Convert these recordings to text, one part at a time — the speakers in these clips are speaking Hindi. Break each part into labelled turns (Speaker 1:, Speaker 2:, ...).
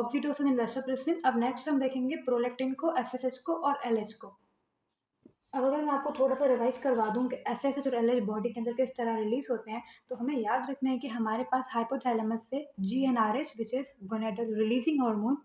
Speaker 1: Oxytocin and vasopressin. अब नेक्स्ट हम देखेंगे प्रोलैक्टिन को, एफएसएच को और एलएच को। अब अगर मैं आपको थोड़ा-सा रिवाइज़ करवा दूँ कि एफएसएच और एलएच बॉडी के अंदर किस तरह रिलीज़ होते हैं, तो हमें याद रखना है कि हमारे पास हाइपोथैलेमस से GnRH which is gonadal releasing hormone,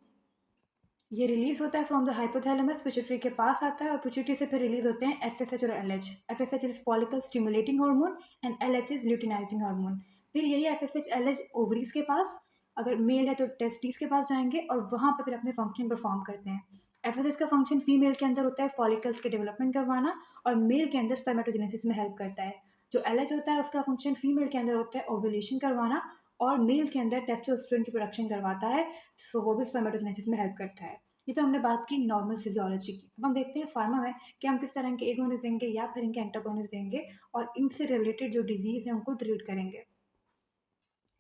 Speaker 1: ये रिलीज़ होता है फ्रॉम द हाइपोथैलेमस, पिट्यूटरी के पास आता है और पिट्यूटरी से फिर रिलीज़ होते हैं एफएसएच और LH. FSH is follicle stimulating hormone and LH is luteinizing hormone. फिर यही एफएसएच, एलएच ओवरीज़ के पास, अगर मेल है तो टेस्टिस के पास जाएँगे और वहाँ पे फिर अपने फंक्शन परफॉर्म करते हैं। एफएसएच का फंक्शन फीमेल के अंदर होता है फॉलिकल्स के डेवलपमेंट करवाना और मेल के अंदर स्पर्मेटोजेनेसिस में हेल्प करता है। जो एलएच होता है उसका फंक्शन फीमेल के अंदर होता है ओव्यूलेशन करवाना और मेल के अंदर टेस्टोस्टेरोन की प्रोडक्शन करवाता है, सो वो भी स्पर्मेटोजेनेसिस में हेल्प करता है। ये तो हमने बात की नॉर्मल फिजियोलॉजी की। अब हम देखते हैं फार्मा में कि हम किस तरह के एगोनिस्ट देंगे या फिर इनके एंटागोनिस्ट देंगे और इनसे रिलेटेड जो डिजीज़ है उनको ट्रीट करेंगे।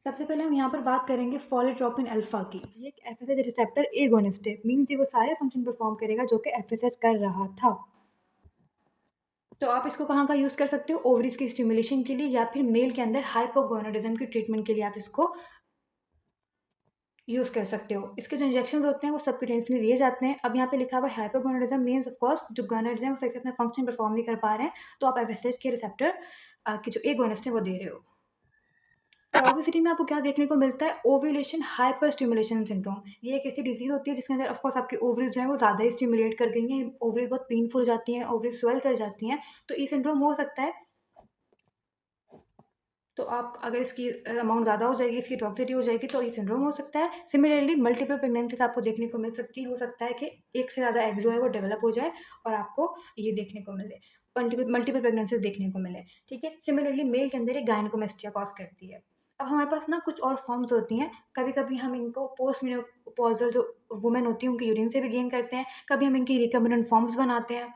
Speaker 1: सबसे पहले हम यहाँ पर बात करेंगे फॉलीट्रोपिन अल्फा की। ये एक एफएसएच रिसेप्टर एगोनिस्ट है, मीन्स ये वो सारे फंक्शन परफॉर्म करेगा जो कि एफएसएच कर रहा था। तो आप इसको कहाँ का यूज़ कर सकते हो? ओवरीज की स्टिमुलेशन के लिए या फिर मेल के अंदर हाइपोगोनाडिज्म की ट्रीटमेंट के लिए आप इसको यूज़ कर सकते हो। इसके जो इंजेक्शंस होते हैं वो सबक्यूटेनियसली दिए जाते हैं। अब यहाँ पे लिखा हुआ है हाइपोगोनाडिज्म मीन्स ऑफ कोर्स जो गोनाड्स हैं वो सही से अपना फंक्शन परफॉर्म नहीं कर पा रहे हैं, तो आप एफएसएच के रिसेप्टर के जो एगोनिस्ट हैं वो दे रहे हो। टॉक्सिसिटी में आपको क्या देखने को मिलता है? Ovulation hyper stimulation syndrome. ये एक ऐसी डिजीज़ होती है जिसके अंदर ऑफ कोर्स आपकी ओवरीज जो है वो ज़्यादा ही स्टिमुलेट कर गई हैं, ओवरीज बहुत पेनफुल हो जाती हैं, ओवरीज स्वेल कर जाती हैं, तो ये सिंड्रोम हो सकता है। तो आप अगर इसकी अमाउंट ज़्यादा हो जाएगी, इसकी टॉक्सिसिटी हो जाएगी तो ये सिंड्रोम हो सकता है। सिमिलरली मल्टीपल प्रेगनेंसीज़ आपको देखने को मिल सकती है। हो सकता है कि एक से ज़्यादा एग जो है वो डेवलप हो जाए और आपको ये देखने को मिले, मल्टीपल मल्टीपल प्रेगनेंसीज़ देखने को मिले, ठीक है? सिमिलरली मेल के अंदर ये गायनेकोमेस्टिया कॉज़ करती है। अब हमारे पास ना कुछ और फॉर्म्स होती हैं, कभी-कभी हम इनको पोस्ट मेनोपॉज़ल जो वुमेन होती हैं उनकी यूरिन से भी गेन करते हैं, कभी हम इनकी रिकम्बिनेंट फॉर्म्स बनाते हैं।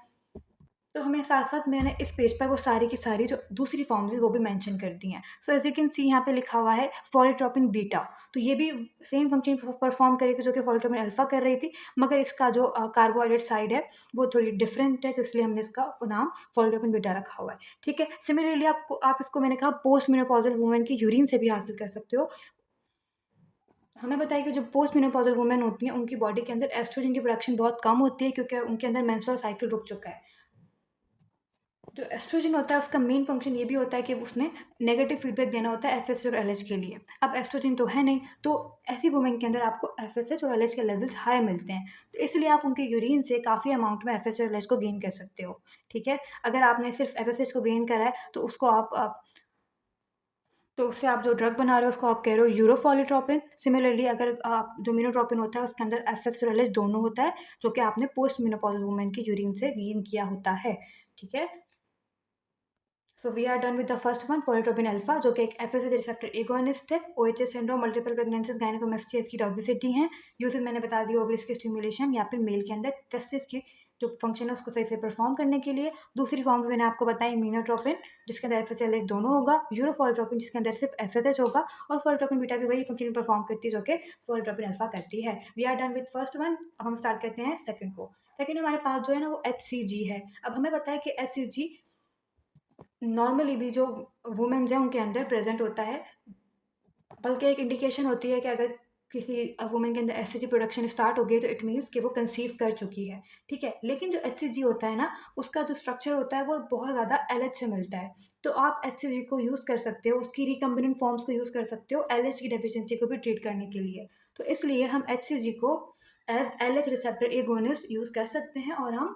Speaker 1: तो हमें साथ-साथ मैंने इस पेज पर वो सारी की सारी जो दूसरी फॉर्म्स हैं वो भी मेंशन कर दी हैं। So as you can see यहाँ पे लिखा हुआ है फॉलीट्रोपिन बीटा, तो ये भी सेम फंक्शन परफॉर्म करेगी जो कि फॉलीट्रोपिन अल्फा कर रही थी, मगर इसका जो कार्बोहाइड्रेट साइड है वो थोड़ी डिफरेंट है, तो इसलिए हमने इसका नाम फॉलीट्रोपिन बीटा रखा हुआ है, ठीक है? सिमिलरली आप इसको मैंने कहा पोस्ट मेनोपॉज़ल वुमेन की यूरिन से भी हासिल कर सकते हो। हमें पता है कि जो पोस्ट मेनोपॉज़ल वुमेन होती हैं उनकी बॉडी के अंदर एस्ट्रोजन की प्रोडक्शन बहुत कम होती है क्योंकि उनके अंदर मेंस्ट्रुअल साइकिल रुक चुका है। जो एस्ट्रोजन होता है उसका मेन फंक्शन ये भी होता है कि उसने नेगेटिव फीडबैक देना होता है एफएसएच और एलएच के लिए। अब एस्ट्रोजन तो है नहीं, तो ऐसी वुमेन के अंदर आपको एफएसएच और एलएच के लेवल्स हाई मिलते हैं। तो इसलिए आप उनके यूरिन से काफ़ी अमाउंट में एफएसएच और एलएच को गेन कर सकते हो, ठीक है? अगर आपने सिर्फ एफएसएच को गेन करा है तो उसको आप तो उससे आप जो ड्रग बना रहे हो उसको आप कह रहे हो यूरोफॉलीट्रोपिन। सिमिलरली अगर आप जो मिनोट्रोपिन होता है उसके अंदर एफएसएच और एलएच दोनों होता है, जो कि आपने पोस्ट मेनोपॉज़ल वुमेन की यूरिन से गेन किया होता है, ठीक है? So we are done with the first one follitropin alpha जो कि एक एफएसएच रिसेप्टर एगोनिस्ट है। OHS syndrome, multiple pregnancies, gynaecomastia इसकी टॉक्सिसिटी है। यूसेज मैंने बता दी ओवरीज की स्टिमुलेशन या फिर मेल के अंदर टेस्टिस की जो फंक्शन है उसको सही से परफॉर्म करने के लिए। दूसरी फॉर्म्स मैंने आपको बताई मिनोट्रोपिन जिसके अंदर एफएसएच एलएच दोनों होगा, यूरोफॉलीट्रोपिन जिसके अंदर सिर्फ एफएसएच होगा और फॉलीट्रोपिन बीटा भी वही फंक्शन परफॉर्म करती है जो कि फॉलीट्रोपिन अल्फा करती है। We are done with first one. अब हम स्टार्ट करते हैं सेकंड को। सेकंड हमारे पास जो है ना वो एचसीजी है। अब हमें पता है कि एचसीजी नॉर्मली भी जो वुमेन्स हैं उनके अंदर प्रेज़ेंट होता है, बल्कि एक इंडिकेशन होती है कि अगर किसी वुमन के अंदर एचसीजी प्रोडक्शन स्टार्ट हो गई तो इट मीन्स कि वो कंसीव कर चुकी है, ठीक है? लेकिन जो एचसीजी होता है ना, उसका जो स्ट्रक्चर होता है वो बहुत ज़्यादा एलएच से मिलता है। तो आप एचसीजी को यूज़ कर सकते हो, उसकी रिकम्बिनेंट फॉर्म्स को यूज़ कर सकते हो एलएच की डेफिशिएंसी को भी ट्रीट करने के लिए। तो इसलिए हम एचसीजी को as LH receptor agonist use कर सकते हैं और हम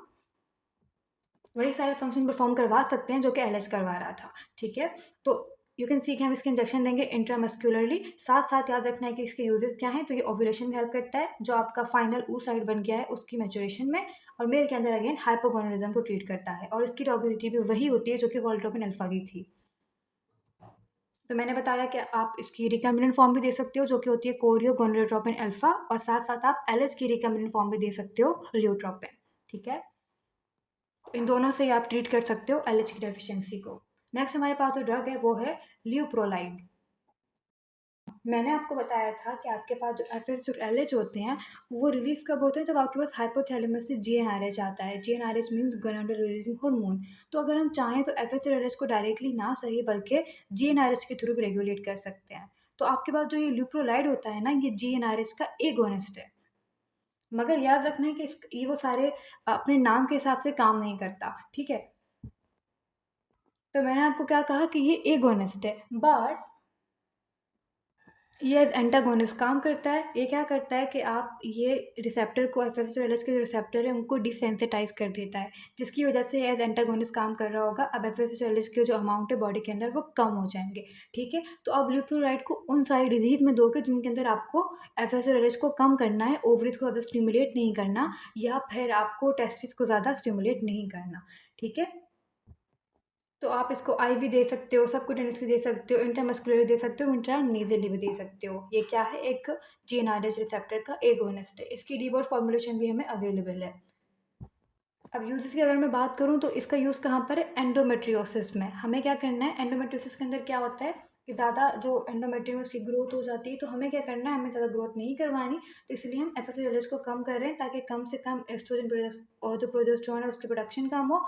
Speaker 1: वही सारे फंक्शन परफॉर्म करवा सकते हैं जो कि एलएच करवा रहा था, ठीक है? तो यू कैन सी कि हम इसके इंजेक्शन देंगे इंट्रामस्कुलरली। साथ-साथ याद रखना है कि इसके यूजेस क्या हैं, तो ये ओव्यूलेशन में हेल्प करता है, जो आपका फाइनल oocyte बन गया है उसकी मैच्योरेशन में, और मेल के अंदर अगेन हाइपोगोनाडिज्म को ट्रीट करता है और इसकी टॉक्सिसिटी भी वही होती है जो कि वोल्ट्रोपिन अल्फा की थी। तो मैंने बताया कि आप इसकी रिकम्बिनेंट फॉर्म भी दे सकते हो जो कि होती है कोरियोगोनाडोट्रोपिन अल्फा, और साथ-साथ आप एलएच की रिकम्बिनेंट फॉर्म भी दे सकते हो लियोट्रोपिन, ठीक है? इन दोनों से आप ट्रीट कर सकते हो एलएच की डेफिशिएंसी को। नेक्स्ट हमारे पास जो ड्रग है वो है ल्यूप्रोलाइड। मैंने आपको बताया था कि आपके पास जो एफएसएच और एलएच होते हैं वो रिलीज़ कब होते हैं, जब आपके पास हाइपोथैलेमस से जीएनआरएच आता है। GnRH means gonadal releasing hormone. तो अगर हम चाहें तो एफएसएच और एलएच को डायरेक्टली ना सही बल्कि जीएनआरएच के थ्रू भी रेगुलेट कर सकते हैं। तो आपके पास जो ये ल्यूप्रोलाइड होता है ना, ये जीएनआरएच का एगोनिस्ट है। मगर याद रखना है कि ये वो सारे अपने नाम के हिसाब से काम नहीं करता, ठीक है? तो मैंने आपको क्या कहा कि ये एगोनिस्ट है, बट ये एज़ एंटागोनिस्ट काम करता है। ये क्या करता है कि आप ये रिसेप्टर को एफएसएलएच के जो रिसेप्टर है उनको डिसेंसिटाइज़ कर देता है, जिसकी वजह से एज़ एंटागोनिस्ट काम कर रहा होगा। अब एफएसएलएच के जो अमाउंट है बॉडी के अंदर वो कम हो जाएँगे, ठीक है? तो आप ल्यूप्रोलाइड को उन सारी डिज़ीज़ में दोगे जिनके अंदर आपको एफएसएलएच को कम करना है, ओवरीज़ को ज़्यादा स्टिमुलेट नहीं करना या फिर आपको टेस्टिस को ज़्यादा स्टिमुलेट नहीं करना, ठीक है? तो आप इसको आईवी दे सकते हो, सबक्यूटेनियसली दे सकते हो, इंट्रामस्कुलर दे सकते हो, इंट्रानेज़ली भी दे सकते हो। ये क्या है? एक जीएनआरएच रिसेप्टर का एगोनिस्ट है। इसकी डीबॉट फॉर्मूलेशन भी हमें अवेलेबल है। अब यूज़ेस की अगर मैं बात करूँ तो इसका यूज़ कहाँ पर है? एंडोमेट्रियोसिस में। हमें क्या करना है? एंडोमेट्रियोसिस के अंदर क्या होता है कि ज़्यादा जो एंडोमेट्रियम की ग्रोथ हो जाती है, तो हमें क्या करना है? हमें ज़्यादा ग्रोथ नहीं करवानी, तो इसलिए हम एफएसएलएच को कम कर रहे हैं ताकि कम से कम एस्ट्रोजन और जो प्रोजेस्टेरोन है उसकी प्रोडक्शन कम हो,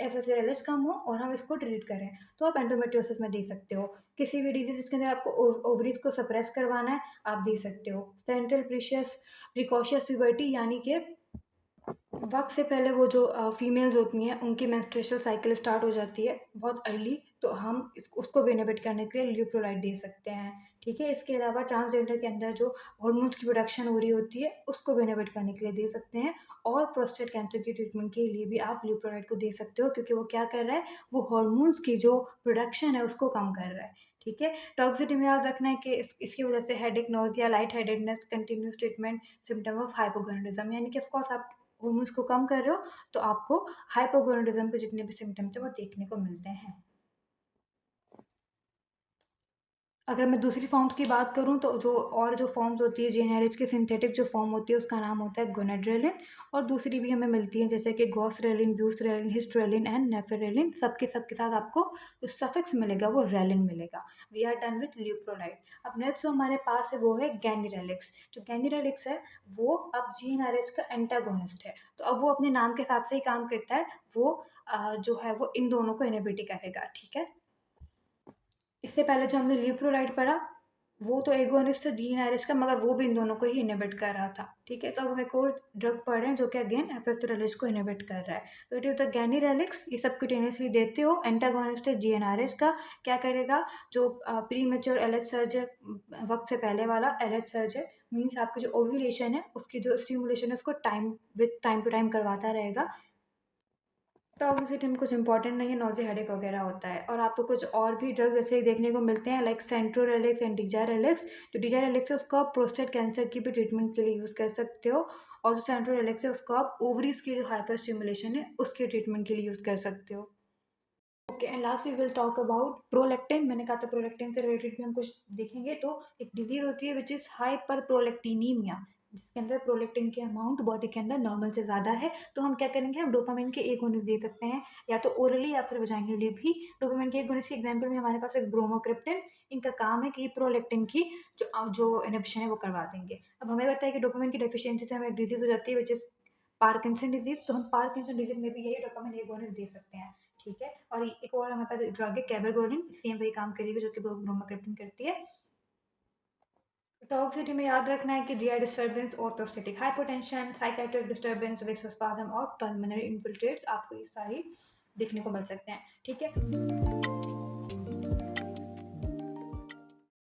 Speaker 1: एफएसएलएच कम हो और हम इसको ट्रीट करें। तो आप एंडोमेट्रियोसिस में दे सकते हो। किसी भी डिज़ीज़ जिसके अंदर आपको ओवरीज़ को सप्रेस करवाना है, आप दे सकते हो। सेंट्रल प्रीकॉशियस प्यूबर्टी यानी कि वक़्त से पहले वो जो फीमेल्स होती हैं, उनकी मेंस्ट्रुअल साइकिल स्टार्ट हो जाती है बहुत अर्ली, तो हम उसको भी इनहिबिट करने के लिए ल्यूप्रोलाइड दे सकते हैं, ठीक है? इसके अलावा ट्रांसजेंडर के अंदर जो हार्मोन्स की प्रोडक्शन हो रही होती है, उसको भी इनहिबिट करने के लिए दे सकते हैं और प्रोस्टेट कैंसर की ट्रीटमेंट के लिए भी आप ल्यूप्रोलाइड को दे सकते हो क्योंकि वो क्या कर रहा है, वो हार्मोन्स की जो प्रोडक्शन है, उसको कम कर रहा है, ठीक है? टॉक्सिसिटी में याद रखना है कि इसकी वजह से headache, nausea, light headedness, continuous treatment, symptom of hypogonadism यानी कि ऑफ कोर्स आप हार्मोन्स को कम कर रहे हो, तो आपको हाइपोगोनाडिज़म के जितने भी सिम्पटम्स हैं, वो देखने को मिलते हैं। अगर मैं दूसरी फ़ॉर्म्स की बात करूँ तो जो फ़ॉर्म्स होती है जीएनआरएच की सिंथेटिक जो फ़ॉर्म होती है उसका नाम होता है गोनाड्रेलिन और दूसरी भी हमें मिलती है जैसे कि गॉसरेलिन, ब्यूसरेलिन, हिस्ट्रेलिन एंड नेफेरेलिन सबके साथ आपको जो सफिक्स मिलेगा वो रेलिन मिलेगा। We are done with leuprolide. अब नेक्स्ट जो हमारे पास है वो है गैनिरेलिक्स। जो गैनिरेलिक्स है वो अब जीएनआरएच का एंटागोनिस्ट है। तो अब वो अपने नाम के हिसाब से ही काम करता है। वो जो है वो इन दोनों को इनहिबिट ही करेगा, ठीक है? इससे पहले जो हमने ल्यूप्रोलाइड पढ़ा, वो तो एगोनिस्ट था जीएनआरएच का मगर वो भी इन दोनों को ही इनहिबिट कर रहा था, ठीक है? तो अब हम एक और ड्रग पढ़ रहे हैं जो कि अगेन एपिस्टोरलिस को इनहिबिट कर रहा है। तो इट इज़ द गैनिरेलिक्स, ये सबक्यूटेनियसली देते हो, एंटागोनिस्ट है जीएनआरएच का, क्या करेगा जो प्रीमैच्योर एलएच सर्ज है वक़्त से पहले वाला एलएच सर्ज है, मीन्स आपकी जो ओव्यूलेशन है उसकी जो स्टिमुलेशन है उसको टाइम टू टाइम करवाता रहेगा। टॉक्सिसिटी में कुछ इंपॉर्टेंट नहीं है, नोज़िया, हेडेक वगैरह होता है और आपको कुछ और भी ड्रग्स ऐसे ही देखने को मिलते हैं लाइक सेंट्रोरेलिक्स एंड डिजारेलिक्स। जो डिजारेलिक्स है उसको आप प्रोस्टेट कैंसर की भी ट्रीटमेंट के लिए यूज़ कर सकते हो और जो सेंट्रोरेलिक्स है उसको आप ओवरीज की जो हाइपर स्टिमुलेशन है उसके ट्रीटमेंट के लिए यूज़ कर सकते हो। Okay and last we will talk about prolactin. मैंने कहा था प्रोलैक्टिन से रिलेटेड भी हम कुछ देखेंगे। तो एक डिजीज होती है विच इज़ हाइपर प्रोलैक्टिनीमिया, जिसके अंदर प्रोलैक्टिन की अमाउंट बॉडी के अंदर नॉर्मल से ज़्यादा है। तो हम क्या करेंगे, हम डोपामिन के एगोनिस्ट दे सकते हैं या तो ओरली या फिर वजाइनली भी। डोपामिन के एगोनिस्ट की एग्जांपल में हमारे पास एक ब्रोमोक्रिप्टिन। इनका काम है कि ये प्रोलैक्टिन की जो इनहिबिशन है वो करवा देंगे। अब हमें पता है कि डोपामिन की डेफिशिएंसी से हमें एक डिजीज हो जाती है विच इज़ पार्किंसन डिजीज। तो हम पार्किंसन डिजीज में भी यही डोपामिन एगोनिस्ट दे सकते हैं, ठीक है? और एक और हमारे पास ड्रग है कैबरगोलिन, सेम वही काम करेगी जो कि ब्रोमोक्रिप्टिन करती है। टॉक्सिसिटी में याद रखना है कि GI disturbance, orthostatic hypotension, psychiatric disturbance, vasospasm और पल्मोनरी इन्फिल्ट्रेट्स आपको ये सारी देखने को मिल सकते हैं, ठीक है?